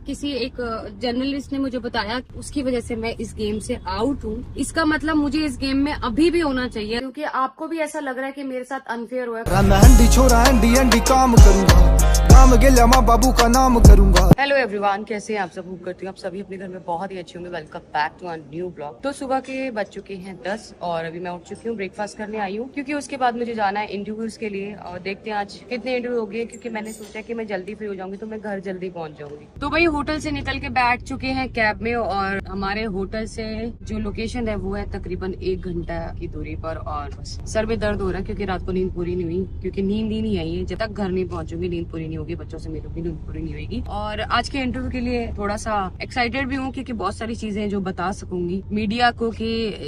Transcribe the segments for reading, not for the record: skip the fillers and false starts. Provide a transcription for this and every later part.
किसी एक जर्नलिस्ट ने मुझे बताया उसकी वजह से मैं इस गेम से आउट हूँ। इसका मतलब मुझे इस गेम में अभी भी होना चाहिए, क्योंकि आपको भी ऐसा लग रहा है कि मेरे साथ अनफेयर हुआ है। छोरा काम करूंगा, काम गेला माँ बाबू का नाम करूंगा। हेलो एवरीवन, कैसे हैं आप सब? उम्मीद करती हूँ आप सभी अपने घर में बहुत ही अच्छे होंगे। Welcome back to our new blog. तो सुबह के बज चुके हैं 10 और अभी मैं उठ चुकी हूँ, ब्रेकफास्ट करने आई हूँ, क्योंकि उसके बाद मुझे जाना है इंटरव्यूज के लिए। और देखते हैं आज कितने इंटरव्यू हो गए, क्योंकि मैंने सोचा कि मैं जल्दी फ्री हो जाऊंगी तो मैं घर जल्दी पहुंच जाऊंगी। तो भाई होटल से निकल के बैठ चुके हैं कैब में, और हमारे होटल से जो लोकेशन है वो है तकरीबन 1 घंटा की दूरी पर। और बस सर में दर्द हो रहा है क्योंकि रात को नींद पूरी नहीं हुई, क्योंकि नींद ही नहीं आई है। जब तक घर नहीं पहुंचूंगी नींद पूरी नहीं होगी, बच्चों से मिलूंगी नींद पूरी नहीं होगी। और आज के इंटरव्यू के लिए थोड़ा सा एक्साइटेड भी हूँ, क्योंकि बहुत सारी चीजें जो बता सकूंगी मीडिया को कि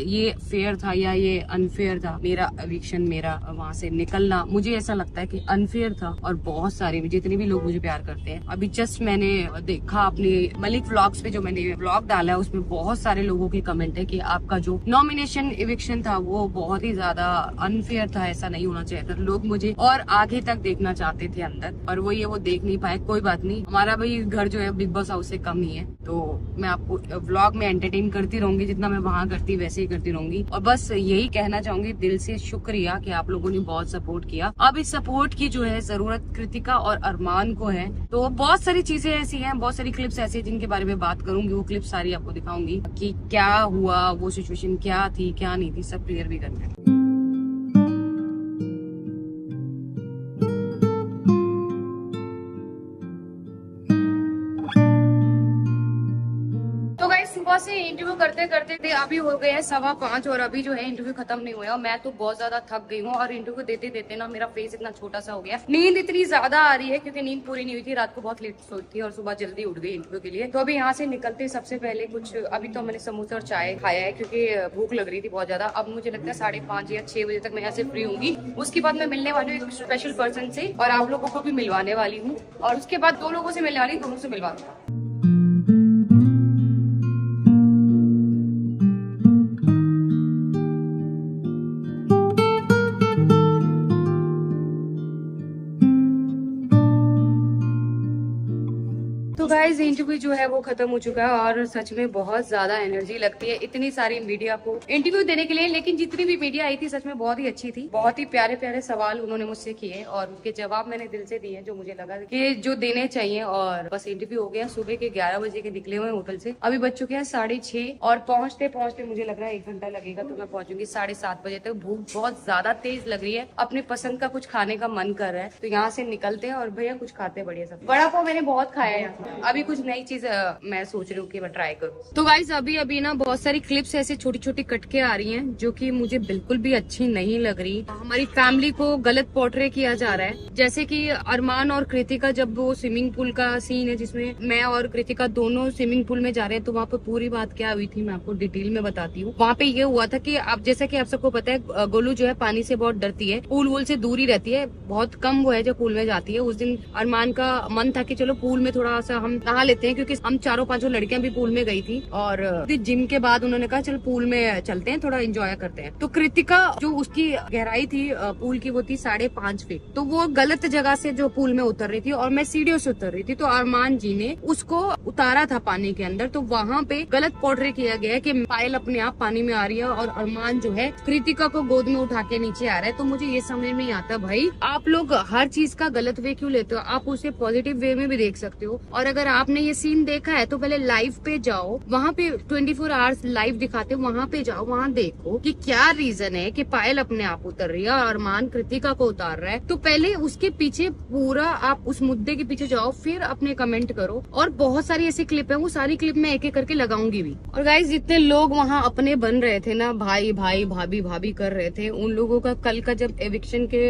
ये फेयर था या ये अनफेयर था। मेरा एविक्शन, मेरा वहाँ से निकलना, मुझे ऐसा लगता है कि अनफेयर था। और बहुत सारे जितने भी लोग मुझे प्यार करते हैं, अभी जस्ट मैंने देखा अपने मलिक व्लॉग्स पे जो मैंने व्लॉग डाला है, उसमें बहुत सारे लोगों के कमेंट है कि आपका जो नॉमिनेशन एविक्शन था वो बहुत ही ज्यादा अनफेयर था, ऐसा नहीं होना चाहिए था। लोग मुझे और आगे तक देखना चाहते थे अंदर, और वो देख नहीं पाए। कोई बात नहीं, हमारा भाई घर जो है बिग बॉस हाउस से कम ही है, तो मैं आपको व्लॉग में एंटरटेन करती रहूंगी, जितना मैं वहाँ करती वैसे ही करती रहूंगी। और बस यही कहना चाहूंगी, दिल से शुक्रिया कि आप लोगों ने बहुत सपोर्ट किया। अब इस सपोर्ट की जो है जरूरत कृतिका और अरमान को है। तो बहुत सारी चीजें ऐसी हैं, बहुत सारी क्लिप्स ऐसी जिनके बारे में बात करूंगी। वो क्लिप सारी आपको दिखाऊंगी कि क्या हुआ, वो सिचुएशन क्या थी क्या नहीं थी, सब क्लियर भी करना है। सुबह से इंटरव्यू करते करते अभी हो गए हैं 5:15 और अभी जो है इंटरव्यू खत्म नहीं हुआ। मैं तो बहुत ज्यादा थक गई हूँ, और इंटरव्यू देते देते ना मेरा फेस इतना छोटा सा हो गया। नींद इतनी ज्यादा आ रही है क्योंकि नींद पूरी नहीं हुई थी, रात को बहुत लेट सोई थी और सुबह जल्दी उठ गई इंटरव्यू के लिए। तो अभी यहाँ से निकलते सबसे पहले कुछ अभी तो मैंने समोसा और चाय खाया है, क्योंकि भूख लग रही थी बहुत ज्यादा। अब मुझे लगता है 5:30 या 6 बजे तक मैं यहाँ से फ्री होंगी। उसके बाद मैं मिलने वाली हूँ एक स्पेशल पर्सन से, और आप लोगों को भी मिलवाने वाली हूँ। और उसके बाद 2 लोगों से मिलने वाली, दोनों से मिलवा दूंगा। तो गाइस इंटरव्यू जो है वो खत्म हो चुका है, और सच में बहुत ज्यादा एनर्जी लगती है इतनी सारी मीडिया को इंटरव्यू देने के लिए। लेकिन जितनी भी मीडिया आई थी सच में बहुत ही अच्छी थी। बहुत ही प्यारे प्यारे सवाल उन्होंने मुझसे किए, और उनके जवाब मैंने दिल से दिए, जो मुझे लगा कि जो देने चाहिए। और बस इंटरव्यू हो गया। सुबह के 11 बजे के निकले हुए होटल से, अभी बज चुके हैं 6:30, और पहुंचते पहुंचते मुझे लग रहा है 1 घंटा लगेगा। तो मैं पहुंचूंगी 7:30 बजे तक। भूख बहुत ज्यादा तेज लग रही है, अपने पसंद का कुछ खाने का मन कर रहा है। तो यहाँ से निकलते हैं और भैया कुछ खाते बढ़िया सब। बड़ा पाव मैंने बहुत खाया है, अभी कुछ नई चीज मैं सोच रही हूँ कि मैं ट्राई करूँ। तो गाइस अभी ना बहुत सारी क्लिप्स ऐसे छोटी छोटी कट के आ रही हैं, जो कि मुझे बिल्कुल भी अच्छी नहीं लग रही। हमारी फैमिली को गलत पोर्ट्रे किया जा रहा है। जैसे कि अरमान और कृतिका, जब वो स्विमिंग पूल का सीन है जिसमें मैं और कृतिका दोनों स्विमिंग पूल में जा रहे हैं, तो वहाँ पर पूरी बात क्या हुई थी मैं आपको डिटेल में बताती हूँ। वहाँ पे ये हुआ था कि आप जैसा कि आप सबको पता है, गोलू जो है पानी से बहुत डरती है, पूल वूल से दूरी रहती है, बहुत कम वो है जो पूल में जाती है। उस दिन अरमान का मन था कि चलो पूल में थोड़ा सा हम नहा लेते हैं, क्योंकि हम 4-5 लड़कियां भी पूल में गई थी। और जिम के बाद उन्होंने कहा चलो पूल में चलते हैं, थोड़ा एंजॉय करते हैं। तो कृतिका जो उसकी गहराई थी पूल की वो थी 5.5 फीट। तो वो गलत जगह से जो पूल में उतर रही थी, और मैं सीढ़ियों से उतर रही थी। तो अरमान जी ने उसको उतारा था पानी के अंदर। तो वहाँ पे गलत पोर्ट्रे किया गया कि पायल अपने आप पानी में आ रही है, और अरमान जो है कृतिका को गोद में उठा के नीचे आ रहा है। तो मुझे ये समझ में नहीं आता, भाई आप लोग हर चीज का गलत वे क्यों लेते हो? आप उसे पॉजिटिव वे में भी देख सकते हो। और अगर आपने ये सीन देखा है तो पहले लाइव पे जाओ, वहाँ पे 24 आवर्स लाइव दिखाते, वहाँ पे जाओ, वहाँ देखो कि क्या रीजन है कि पायल अपने आप उतर रही है और अरमान कृतिका को उतार रहा है। तो पहले उसके पीछे पूरा आप उस मुद्दे के पीछे जाओ, फिर अपने कमेंट करो। और बहुत सारी ऐसी क्लिप है, वो सारी क्लिप मैं एक एक करके लगाऊंगी भी। और गाइस जितने लोग वहाँ अपने बन रहे थे ना, भाई भाई भाभी भाभी कर रहे थे, उन लोगों का कल का जब एविक्शन के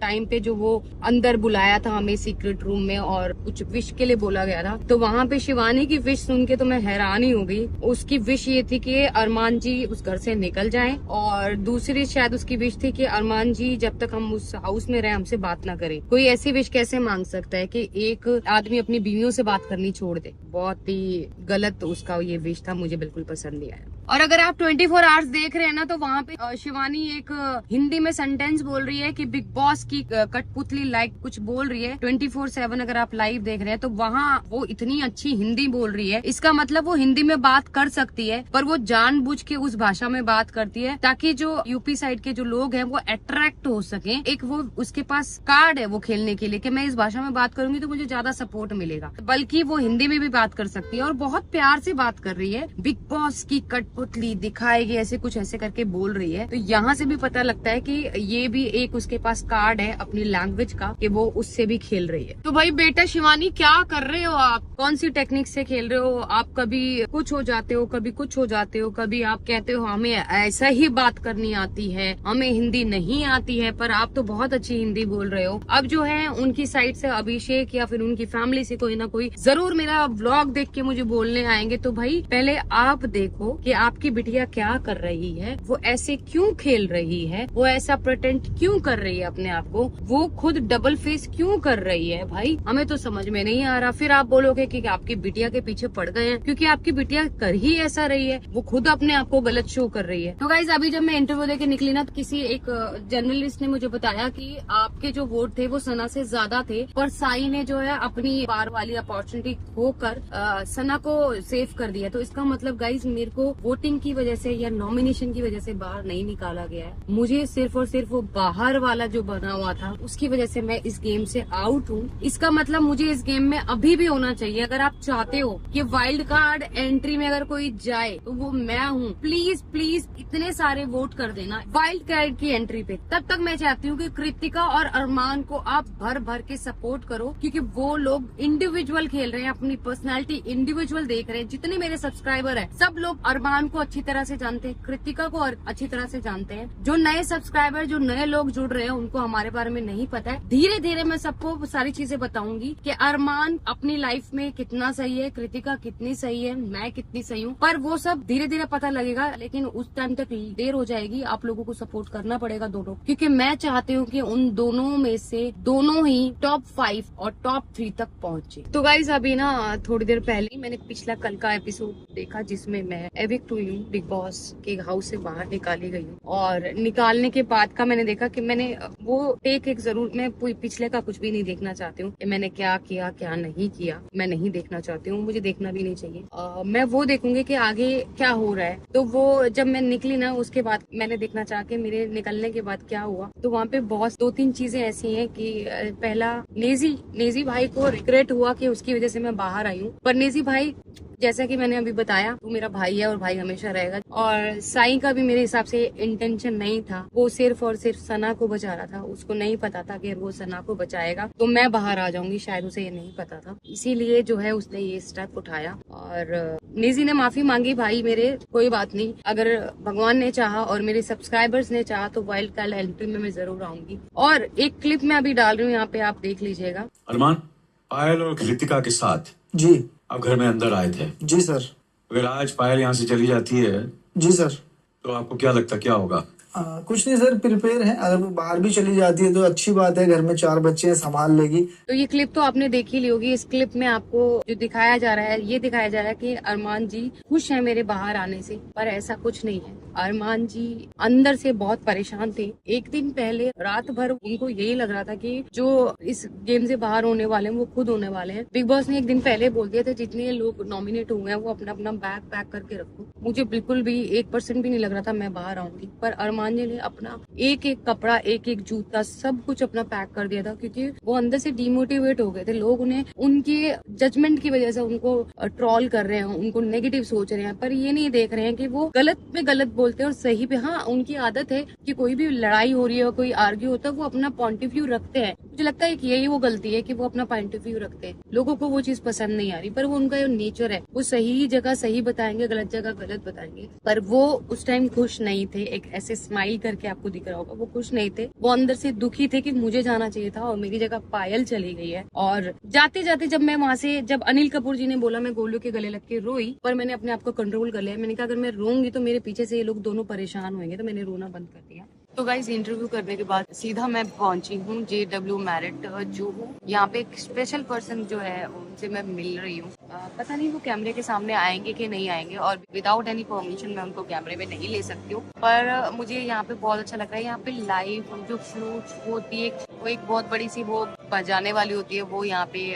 टाइम पे जो वो अंदर बुलाया था हमें सीक्रेट रूम में, और कुछ विश के लिए बोला गया था, तो वहाँ पे शिवानी की विश सुन के तो मैं हैरान ही हो गई। उसकी विश ये थी कि अरमान जी उस घर से निकल जाएं, और दूसरी शायद उसकी विश थी कि अरमान जी जब तक हम उस हाउस में रहे हमसे बात ना करें। कोई ऐसी विश कैसे मांग सकता है कि एक आदमी अपनी बीवियों से बात करनी छोड़ दे? बहुत ही गलत उसका ये विश था, मुझे बिल्कुल पसंद नहीं आया। और अगर आप 24 आवर्स देख रहे हैं ना, तो वहाँ पे शिवानी एक हिंदी में सेंटेंस बोल रही है कि बिग बॉस की कठपुतली लाइक कुछ बोल रही है 24/7। अगर आप लाइव देख रहे हैं तो वहाँ वो इतनी अच्छी हिंदी बोल रही है, इसका मतलब वो हिंदी में बात कर सकती है, पर वो जानबूझ के उस भाषा में बात करती है ताकि जो यूपी साइड के जो लोग हैं वो अट्रैक्ट हो सके। एक वो उसके पास कार्ड है वो खेलने के लिए कि मैं इस भाषा में बात करूंगी तो मुझे ज्यादा सपोर्ट मिलेगा, बल्कि वो हिंदी में भी बात कर सकती है और बहुत प्यार से बात कर रही है। बिग बॉस की कठपुतली दिखाएगी ऐसे कुछ ऐसे करके बोल रही है, तो यहाँ से भी पता लगता है कि ये भी एक उसके पास कार्ड है अपनी लैंग्वेज का कि वो उससे भी खेल रही है। तो भाई बेटा शिवानी क्या कर रहे हो आप, कौन सी टेक्निक से खेल रहे हो आप? कभी कुछ हो जाते हो, कभी कुछ हो जाते हो, कभी आप कहते हो हमें ऐसा ही बात करनी आती है, हमें हिंदी नहीं आती है, पर आप तो बहुत अच्छी हिंदी बोल रहे हो। अब जो है उनकी साइड से अभिषेक या फिर उनकी फैमिली से कोई ना कोई जरूर मेरा व्लॉग देख के मुझे बोलने आएंगे, तो भाई पहले आप देखो कि आपकी बिटिया क्या कर रही है, वो ऐसे क्यों खेल रही है, वो ऐसा प्रिटेंड क्यों कर रही है अपने आप को, वो खुद डबल फेस क्यों कर रही है। भाई हमें तो समझ में नहीं आ रहा। फिर आप बोलोगे कि आपकी बिटिया के पीछे पड़ गए हैं, क्योंकि आपकी बिटिया कर ही ऐसा रही है, वो खुद अपने आप को गलत शो कर रही है। तो गाइज अभी जब मैं इंटरव्यू देके निकली ना, तो किसी एक जर्नलिस्ट ने मुझे बताया कि आपके जो वोट थे वो सना से ज्यादा थे, पर साई ने जो है अपनी बार वाली अपॉर्चुनिटी खोकर सना को सेव कर दिया। तो इसका मतलब गाइज मेरे को वोटिंग की वजह से या नॉमिनेशन की वजह से बाहर नहीं निकाला गया है, मुझे सिर्फ और सिर्फ वो बाहर वाला जो बना हुआ था उसकी वजह से मैं इस गेम से आउट हूँ। इसका मतलब मुझे इस गेम में अभी भी होना चाहिए। अगर आप चाहते हो कि वाइल्ड कार्ड एंट्री में अगर कोई जाए तो वो मैं हूँ। प्लीज प्लीज इतने सारे वोट कर देना वाइल्ड कार्ड की एंट्री पे। तब तक मैं चाहती हूँ कि कृतिका और अरमान को आप भर भर के सपोर्ट करो, क्योंकि वो लोग इंडिविजुअल खेल रहे हैं, अपनी पर्सनैलिटी इंडिविजुअल देख रहे हैं। जितने मेरे सब्सक्राइबर है सब लोग अरमान को अच्छी तरह से जानते हैं, कृतिका को अच्छी तरह से जानते हैं। जो नए सब्सक्राइबर, जो नए लोग जुड़ रहे हैं, उनको हमारे बारे में नहीं पता है। धीरे धीरे मैं सबको सारी चीजें बताऊंगी कि अरमान अपनी लाइफ में कितना सही है, कृतिका कितनी सही है, मैं कितनी सही हूँ, पर वो सब धीरे धीरे पता लगेगा। लेकिन उस टाइम तक देर हो जाएगी, आप लोगों को सपोर्ट करना पड़ेगा दोनों, क्योंकि मैं चाहती हूँ कि उन दोनों में से दोनों ही टॉप 5 और टॉप 3 तक पहुँचे। तो गाइज अभी ना थोड़ी देर पहले मैंने पिछला कल का एपिसोड देखा जिसमें मैं एविक्ट हुई हूँ, बिग बॉस के हाउस से बाहर निकाली गई हूँ। और निकालने के बाद का मैंने देखा कि मैंने वो टेक एक जरूर, मैं पिछले का कुछ भी नहीं देखना चाहती हूँ कि मैंने क्या किया क्या नहीं किया, मैं नहीं देखना चाहती हूँ, मुझे देखना भी नहीं चाहिए। मैं वो देखूंगी कि आगे क्या हो रहा है। तो वो जब मैं निकली ना, उसके बाद मैंने देखना चाह के मेरे निकलने के बाद क्या हुआ, तो वहाँ पे बहुत 2-3 चीजें ऐसी हैं कि पहला नेजी भाई को रिग्रेट हुआ कि उसकी वजह से मैं बाहर आई हूँ। पर नेजी भाई, जैसा कि मैंने अभी बताया, तू मेरा भाई है और भाई हमेशा रहेगा। और साई का भी मेरे हिसाब से इंटेंशन नहीं था, वो सिर्फ और सिर्फ सना को बचा रहा था। उसको नहीं पता था कि वो सना को बचाएगा तो मैं बाहर आ जाऊंगी, शायद उसे ये नहीं पता था, इसीलिए जो है उसने ये स्टेप उठाया। और निजी ने माफी मांगी, भाई मेरे कोई बात नहीं, अगर भगवान ने चाहा और मेरे सब्सक्राइबर्स ने चाहा तो वाइल्ड कार्ड एंट्री में मैं जरूर आऊंगी। और एक क्लिप मैं अभी डाल रही हूँ यहाँ पे, आप देख लीजिएगा। अरमान, पायल और कृतिका के साथ जी आप घर में अंदर आए थे। जी सर। अगर आज पायल यहाँ से चली जाती है जी सर। तो आपको क्या लगता क्या होगा? कुछ नहीं सर, प्रिपेयर है। अगर वो बाहर भी चली जाती है तो अच्छी बात है, घर में 4 बच्चे हैं, संभाल लेगी। तो ये क्लिप तो आपने देखी ली होगी। इस क्लिप में आपको जो दिखाया जा रहा है, ये दिखाया जा रहा है कि अरमान जी खुश हैं मेरे बाहर आने से, पर ऐसा कुछ नहीं है। अरमान जी अंदर से बहुत परेशान थे। एक दिन पहले रात भर उनको यही लग रहा था कि जो इस गेम से बाहर होने वाले हैं वो खुद होने वाले हैं। बिग बॉस ने एक दिन पहले बोल दिया था जितने लोग नॉमिनेट हुए हैं वो अपना अपना बैग पैक करके रखो। मुझे बिल्कुल भी 1% भी नहीं लग रहा था मैं बाहर आऊंगी, पर अरमान जी ने अपना एक एक कपड़ा, एक एक जूता, सब कुछ अपना पैक कर दिया था, क्योंकि वो अंदर से डिमोटिवेट हो गए थे। लोग उन्हें उनके जजमेंट की वजह से उनको ट्रोल कर रहे हैं, उनको नेगेटिव सोच रहे हैं, पर ये नहीं देख रहे हैं कि वो गलत पे गलत बोलते हैं और सही पे। हाँ, उनकी आदत है कि कोई भी लड़ाई हो रही है, कोई आर्ग्यू होता है, वो अपना पॉइंट ऑफ व्यू रखते हैं। मुझे लगता है कि यही वो गलती है कि वो अपना पॉइंट ऑफ व्यू रखते हैं। लोगों को वो चीज पसंद नहीं आ रही, पर वो उनका नेचर है, वो सही जगह सही बताएंगे, गलत जगह गलत बताएंगे। पर वो उस टाइम खुश नहीं थे। एक ऐसे स्माइल करके आपको दिख रहा होगा, वो खुश नहीं थे, वो अंदर से दुखी थे कि मुझे जाना चाहिए था और मेरी जगह पायल चली गई है। और जाते जाते जब मैं वहां से, जब अनिल कपूर जी ने बोला, मैं गोलू के गले लग के रोई, पर मैंने अपने आप को कंट्रोल कर लिया। मैंने कहा अगर मैं रोऊंगी तो मेरे पीछे से ये लोग दोनों परेशान होंगे, तो मैंने रोना बंद कर दिया। तो गाइज इंटरव्यू करने के बाद सीधा मैं पहुंची हूँ JW मैरिट जुहू। यहाँ पे एक स्पेशल पर्सन जो है उनसे मैं मिल रही हूँ। पता नहीं वो कैमरे के सामने आएंगे कि नहीं आएंगे, और विदाउट एनी परमिशन मैं उनको कैमरे में नहीं ले सकती हूँ। पर मुझे यहाँ पे बहुत अच्छा लग रहा है। यहाँ पे लाइव जो फ्लूट्स होती है, वो एक बहुत बड़ी सी वो बजाने वाली होती है, वो यहाँ पे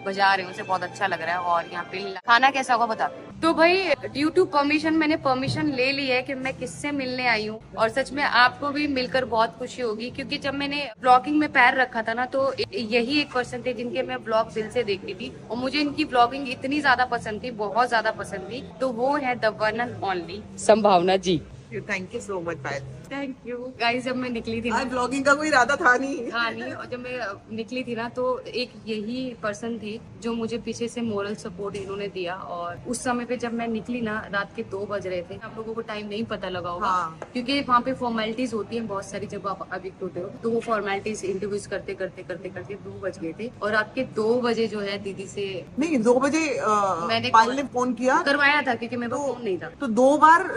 बजा रहे हैं, उसे बहुत अच्छा लग रहा है। और यहाँ पे खाना कैसा होगा बता। तो भाई ड्यू टू परमिशन मैंने परमिशन ले ली है कि मैं किससे मिलने आई हूँ, और सच में आपको भी मिलकर बहुत खुशी होगी, क्योंकि जब मैंने ब्लॉगिंग में पैर रखा था ना, तो यही एक पर्सन थे जिनके मैं ब्लॉग दिल से देखती थी, और मुझे इनकी ब्लॉगिंग इतनी ज्यादा पसंद थी, बहुत ज्यादा पसंद थी। तो वो है the one and only Sambhavna ji. Thank you so much Payal. Thank you guys. जब मैं निकली थी ना, आज ब्लॉगिंग का कोई इरादा था नहीं। हाँ नहीं, और जब मैं निकली थी ना, तो एक यही पर्सन थे जो मुझे पीछे से मोरल सपोर्ट इन्होंने दिया। और उस समय पे जब मैं निकली ना, रात के 2 बज रहे थे। आप लोगों को टाइम नहीं पता लगा होगा, हाँ। क्योंकि वहाँ पे फॉर्मेलिटीज होती है बहुत सारी। जब आप अभिक्त होते हो तो वो फॉर्मेलिटीज इंटरव्यूज करते करते करते करते 2 बज गए थे। और रात के 2 बजे जो है दीदी से नहीं, 2 बजे मैंने पायल ने फोन किया, करवाया था, क्योंकि मेरे पास फोन नहीं था। तो 2 बार,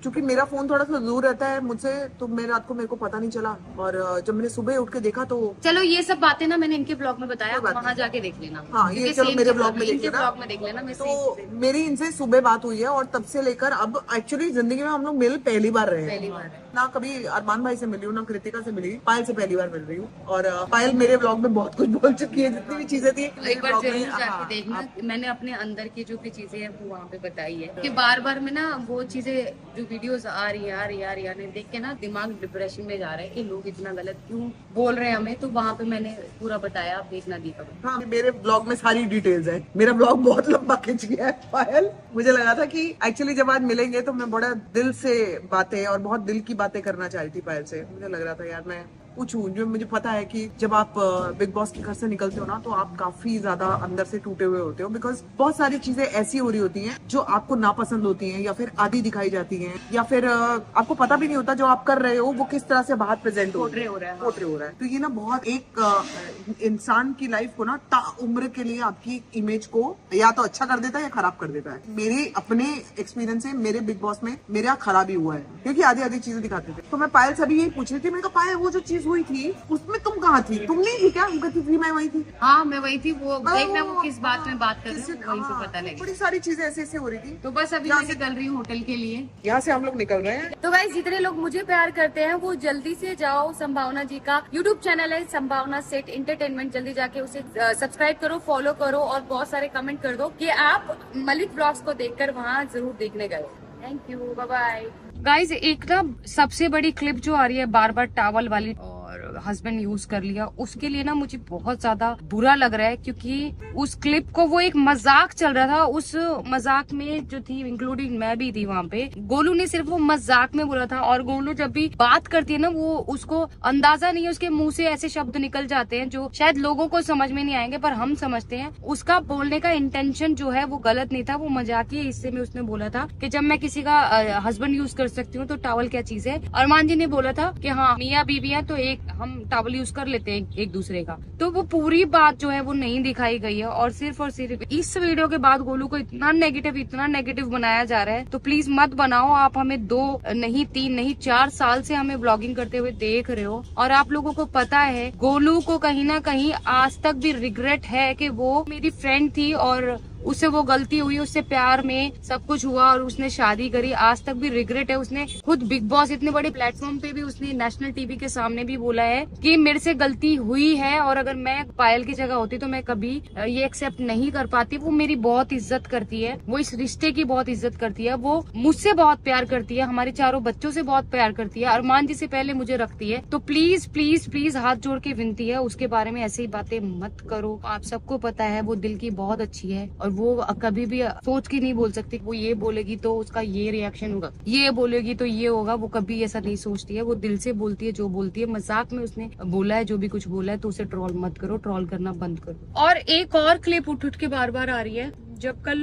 चूंकि मेरा फोन थोड़ा सा दूर रहता है मुझसे, तो मैं रात को मेरे को पता नहीं चला। और जब मैंने सुबह उठ के देखा तो चलो ये सब बातें ना मैंने इनके ब्लॉग में बताया, कोई बात वहाँ जाके देख लेना। हाँ, ये क्योंकि चलो same मेरे चीज़ ब्लॉग में देख इनके लेना। ब्लॉग में देख लेना। मैं तो same चीज़ें मेरी इनसे सुबह बात हुई है, और तब से लेकर अब एक्चुअली जिंदगी में हम लोग मिल पहली बार रहे हैं। पहली बार है। ना कभी अरमान भाई से मिली हूँ, ना कृतिका से मिली, पायल से पहली बार मिल रही हूँ। और पायल मेरे ब्लॉग में बहुत कुछ बोल चुकी है, जितनी भी चीजें थी मेरे एक बार ब्लॉग जरूर में। जाके हाँ, देखना। मैंने अपने अंदर की जो भी चीजें हैं वो वहाँ पे बताई है, कि बार बार में ना वो चीजें जो वीडियोस आ रही है देख के ना दिमाग डिप्रेशन में जा रहा है कि लोग इतना गलत क्यों बोल रहे हैं हमें। तो वहाँ पे मैंने पूरा बताया, आप देखना दीपा। हाँ, मेरे ब्लॉग में सारी डिटेल्स है। मेरा ब्लॉग बहुत लंबा खिंच गया है पायल। मुझे लगा था कि एक्चुअली जब आज मिलेंगे तो मैं बड़ा दिल से बातें और बहुत दिल की बातें करना चाह रही थी पायल से। मुझे लग रहा था यार मैं पूछूं, जो मुझे पता है कि जब आप बिग बॉस के घर से निकलते हो ना, तो आप काफी ज्यादा अंदर से टूटे हुए होते हो, बिकॉज बहुत सारी चीजें ऐसी हो रही होती हैं जो आपको नापसंद होती हैं, या फिर आधी दिखाई जाती हैं, या फिर आपको पता भी नहीं होता जो आप कर रहे हो वो किस तरह से बाहर प्रेजेंट पोर्ट्रे हो रहा है। तो ये ना बहुत एक इंसान की लाइफ को ना उम्र के लिए आपकी इमेज को या तो अच्छा कर देता है या खराब कर देता है। मेरे अपने एक्सपीरियंस से मेरे बिग बॉस में मेरा खराब ही हुआ है, क्योंकि आधी चीजें दिखाते थे। तो मैं पायल से भी यही पूछ रही थी, मैंने कहा पायल वो जो चीज हुई थी उसमें तुम कहाँ थी? तुम नहीं थी क्या? हम कहती थी मैं वही थी। हाँ मैं वही थी। वो देखना वो किस बात में बात कर रहे हैं, वहीं पे पता लगेगा। बड़ी सारी चीजें ऐसे ऐसे हो रही थी। तो बस अभी मैं निकल रही हूँ होटल के लिए। यहाँ से हम लोग निकल रहे हैं। तो गाइस जितने लोग मुझे प्यार करते हैं वो जल्दी से जाओ, संभावना जी का यूट्यूब चैनल है संभावना सेट एंटरटेनमेंट, जल्दी जाके उसे सब्सक्राइब करो, फॉलो करो, और बहुत सारे कमेंट कर दो कि आप मलिक ब्लॉग्स को देखकर वहाँ जरूर देखने गए। Thank you, bye bye. Guys एक ना सबसे बड़ी क्लिप जो आ रही है बार बार टावल वाली, और हस्बैंड यूज कर लिया, उसके लिए ना मुझे बहुत ज्यादा बुरा लग रहा है, क्योंकि उस क्लिप को वो एक मजाक चल रहा था। उस मजाक में जो थी, इंक्लूडिंग मैं भी थी वहाँ पे, गोलू ने सिर्फ वो मजाक में बोला था। और गोलू जब भी बात करती है ना, वो उसको अंदाजा नहीं है, उसके मुंह से ऐसे शब्द निकल जाते हैं जो शायद लोगों को समझ में नहीं आएंगे, पर हम समझते हैं। उसका बोलने का इंटेंशन जो है वो गलत नहीं था, वो मजाकिया हिस्से में उसने बोला था कि जब मैं किसी का हस्बैंड यूज कर सकती हूँ तो टावल क्या चीज है। अरमान जी ने बोला था कि हाँ मियाँ बीवी है तो एक हम टावल यूज कर लेते हैं एक दूसरे का। तो वो पूरी बात जो है वो नहीं दिखाई गई है, और सिर्फ इस वीडियो के बाद गोलू को इतना नेगेटिव बनाया जा रहा है। तो प्लीज मत बनाओ। आप हमें 2 नहीं 3 नहीं 4 साल से हमें ब्लॉगिंग करते हुए देख रहे हो, और आप लोगों को पता है गोलू को कहीं ना कहीं आज तक भी रिग्रेट है कि वो मेरी फ्रेंड थी और उससे वो गलती हुई, उससे प्यार में सब कुछ हुआ और उसने शादी करी। आज तक भी रिग्रेट है। उसने खुद बिग बॉस इतने बड़े प्लेटफॉर्म पे भी उसने नेशनल टीवी के सामने भी बोला है कि मेरे से गलती हुई है, और अगर मैं पायल की जगह होती तो मैं कभी ये एक्सेप्ट नहीं कर पाती। वो मेरी बहुत इज्जत करती है, वो इस रिश्ते की बहुत इज्जत करती है, वो मुझसे बहुत प्यार करती है, हमारे चारों बच्चों से बहुत प्यार करती है, अरमान जी से पहले मुझे रखती है। तो प्लीज प्लीज प्लीज हाथ जोड़ के विनती है, उसके बारे में ऐसी बातें मत करो। आप सबको पता है वो दिल की बहुत अच्छी है, और वो कभी भी सोच के नहीं बोल सकती। वो ये बोलेगी तो उसका ये रिएक्शन होगा, ये बोलेगी तो ये होगा। वो कभी ऐसा नहीं सोचती है, वो दिल से बोलती है जो बोलती है। मजाक में उसने बोला है जो भी कुछ बोला है, तो उसे ट्रोल मत करो, ट्रोल करना बंद करो। और एक और क्लिप उठ के बार बार आ रही है जब कल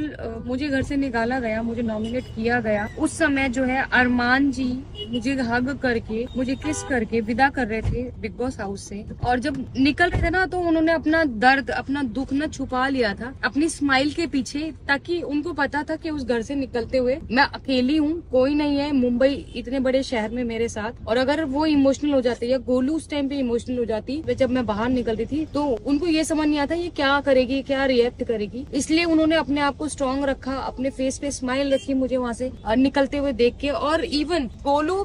मुझे घर से निकाला गया, मुझे नॉमिनेट किया गया, उस समय जो है अरमान जी मुझे हग करके, मुझे किस करके विदा कर रहे थे बिग बॉस हाउस से। और जब निकल रहे थे ना, तो उन्होंने अपना दर्द, अपना दुख न छुपा लिया था अपनी स्माइल के पीछे, ताकि उनको पता था कि उस घर से निकलते हुए मैं अकेली हूँ, कोई नहीं है मुंबई इतने बड़े शहर में मेरे साथ। और अगर वो इमोशनल हो जाते या गोलू उस टाइम पे इमोशनल हो जाती जब मैं बाहर निकल रही थी, तो उनको ये समझ नहीं आता ये क्या करेगी, क्या रिएक्ट करेगी। इसलिए उन्होंने अपने आप को स्ट्रांग रखा, अपने फेस पे स्माइल रखी मुझे वहाँ से निकलते हुए देख के। और इवन गोलू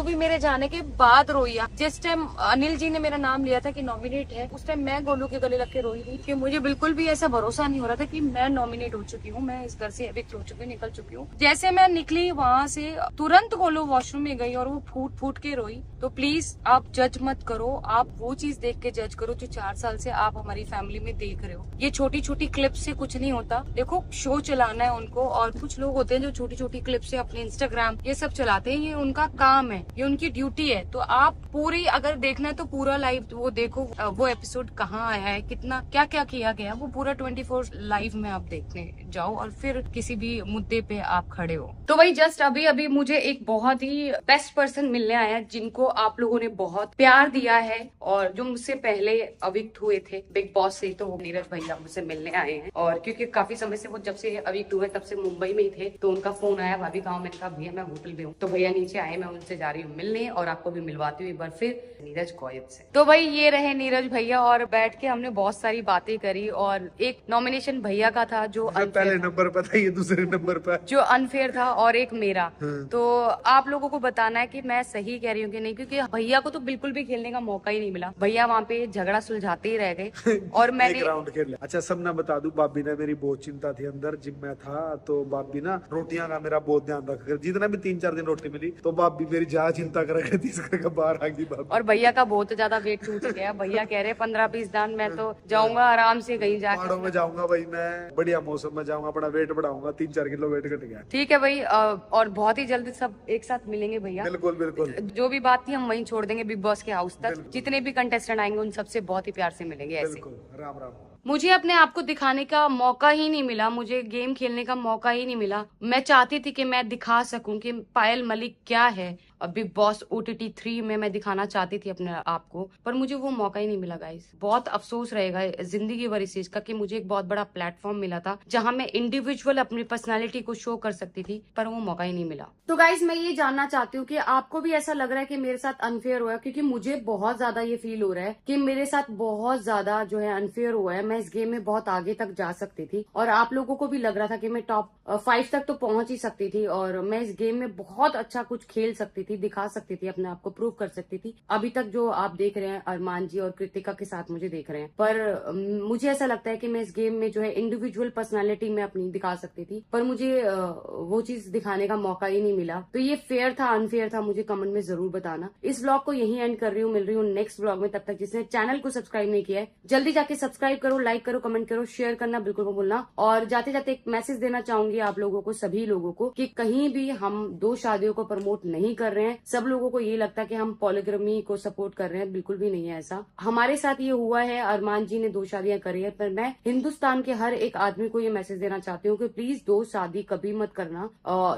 भी मेरे जाने के बाद रोई। जिस टाइम अनिल जी ने मेरा नाम लिया था कि नॉमिनेट है, उस टाइम मैं गोलू के गले लग के रोई थी कि मुझे बिल्कुल भी ऐसा भरोसा नहीं हो रहा था कि मैं नॉमिनेट हो चुकी हूँ, मैं इस घर से एविक्ट हो चुकी हूँ, निकल चुकी हूँ। जैसे मैं निकली वहाँ से, तुरंत गोलू वॉशरूम में गई और वो फूट फूट के रोई। तो प्लीज आप जज मत करो, आप वो चीज देख के जज करो जो 4 साल से आप हमारी फैमिली में देख रहे हो। ये छोटी छोटी क्लिप से कुछ नहीं होता। देखो, शो चलाना है उनको, और कुछ लोग होते हैं जो छोटी छोटी क्लिप से अपने इंस्टाग्राम ये सब चलाते हैं, ये उनका काम है, ये उनकी ड्यूटी है। तो आप पूरी अगर देखना है तो पूरा लाइव वो देखो, वो एपिसोड कहाँ आया है, कितना क्या क्या किया गया, वो पूरा 24 लाइव में आप देखने जाओ और फिर किसी भी मुद्दे पे आप खड़े हो। तो वही जस्ट अभी अभी मुझे एक बहुत ही बेस्ट पर्सन मिलने आया है, जिनको आप लोगों ने बहुत प्यार दिया है और जो मुझसे पहले अविक्ट हुए थे बिग बॉस से, तो वो नीरज भैया मुझसे मिलने आए हैं। और क्योंकि काफी समय से वो जब से अविक्ट हुए तब से मुंबई में ही थे, तो उनका फोन आया भाभी कहाँ। मैंने कहा भैया मैं होटल में हूँ। तो भैया नीचे आए, मैं उनसे जा रही हूँ मिलने और आपको भी मिलवाती हूँ एक बार फिर नीरज गोयत से। तो भाई ये रहे नीरज भैया, और बैठ के हमने बहुत सारी बातें करी। और एक नॉमिनेशन भैया का था जो पहले नंबर पर था, ये दूसरे नंबर पर जो अनफेयर था, और एक मेरा। तो आप लोगों को बताना है कि मैं सही कह रही हूँ कि नहीं, क्योंकि भैया को तो बिल्कुल भी खेलने का मौका ही नहीं मिला। भैया वहाँ पे झगड़ा सुलझाते ही रह गए और मैंने राउंड खेल लिया। अच्छा, सब ना बता दूं, भाभी ने मेरी बहुत चिंता थी अंदर जिम में था, तो भाभी ना रोटियां का मेरा बहुत ध्यान रखा कर, जितना भी 3-4 दिन रोटी मिली तो भाभी मेरी ज्यादा चिंता करा करती, इस करके बाहर आ गई भाभी। और भैया का बहुत ज्यादा वेट टूट गया। भैया कह रहे 15-20 दिन मैं तो जाऊंगा आराम से कहीं जाके, पहाड़ों में जाऊंगा भाई, मैं बढ़िया मौसम में जाऊंगा, अपना वेट बढ़ाऊंगा, 3-4 किलो वेट घट गया। ठीक है भाई, और बहुत ही जल्दी सब एक साथ मिलेंगे भैया। बिल्कुल बिल्कुल, जो भी बात थी हम वहीं छोड़ देंगे बिग बॉस के हाउस तक। जितने भी कंटेस्टेंट आएंगे उन सबसे बहुत ही प्यार से मिलेंगे ऐसे। बिल्कुल, राम राम। मुझे अपने आप को दिखाने का मौका ही नहीं मिला, मुझे गेम खेलने का मौका ही नहीं मिला। मैं चाहती थी कि मैं दिखा सकूं कि पायल मलिक क्या है। बिग बॉस OTT 3 में मैं दिखाना चाहती थी अपने आप को, पर मुझे वो मौका ही नहीं मिला गाइस। बहुत अफसोस रहेगा जिंदगी भर इस चीज का कि मुझे एक बहुत बड़ा प्लेटफॉर्म मिला था जहां मैं इंडिविजुअल अपनी पर्सनालिटी को शो कर सकती थी, पर वो मौका ही नहीं मिला। तो गाइस मैं ये जानना चाहती हूँ कि आपको भी ऐसा लग रहा है कि मेरे साथ अनफेयर हुआ है, क्योंकि मुझे बहुत ज्यादा ये फील हो रहा है कि मेरे साथ बहुत ज्यादा जो है अनफेयर हुआ है। मैं इस गेम में बहुत आगे तक जा सकती थी और आप लोगों को भी लग रहा था कि मैं टॉप 5 तक तो पहुंच ही सकती थी और मैं इस गेम में बहुत अच्छा कुछ खेल सकती थी, दिखा सकती थी, अपने आप को प्रूव कर सकती थी। अभी तक जो आप देख रहे हैं अरमान जी और कृतिका के साथ मुझे देख रहे हैं, पर मुझे ऐसा लगता है कि मैं इस गेम में जो है इंडिविजुअल पर्सनालिटी में अपनी दिखा सकती थी, पर मुझे वो चीज दिखाने का मौका ही नहीं मिला। तो ये फेयर था अनफेयर था, मुझे कमेंट में जरूर बताना। इस ब्लॉग को यहीं एंड कर रही हूँ, मिल रही हूँ नेक्स्ट ब्लॉग में। तब तक जिसने चैनल को सब्सक्राइब नहीं किया है जल्दी जाके सब्सक्राइब करो, लाइक करो, कमेंट करो, शेयर करना बिल्कुल मत भूलना। और जाते जाते एक मैसेज देना चाहूंगी आप लोगों को, सभी लोगों को, कि कहीं भी हम 2 शादियों को प्रमोट नहीं कर रहे हैं। सब लोगों को ये लगता है कि हम पॉलीगैमी को सपोर्ट कर रहे हैं, बिल्कुल भी नहीं है ऐसा। हमारे साथ ये हुआ है, अरमान जी ने 2 शादियां करी है, पर मैं हिंदुस्तान के हर एक आदमी को ये मैसेज देना चाहती हूँ कि प्लीज 2 शादी कभी मत करना,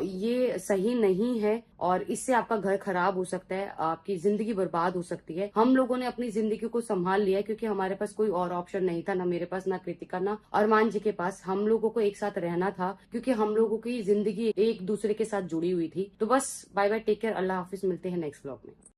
ये सही नहीं है और इससे आपका घर खराब हो सकता है, आपकी जिंदगी बर्बाद हो सकती है। हम लोगों ने अपनी जिंदगी को संभाल लिया क्योंकि हमारे पास कोई और ऑप्शन नहीं था, ना मेरे पास, ना कृतिका, ना अरमान जी के पास। हम लोगों को एक साथ रहना था क्योंकि हम लोगों की जिंदगी एक दूसरे के साथ जुड़ी हुई थी। तो बस बाय बाय, टेक केयर, अल्लाह हाफिज, मिलते हैं नेक्स्ट ब्लॉग में।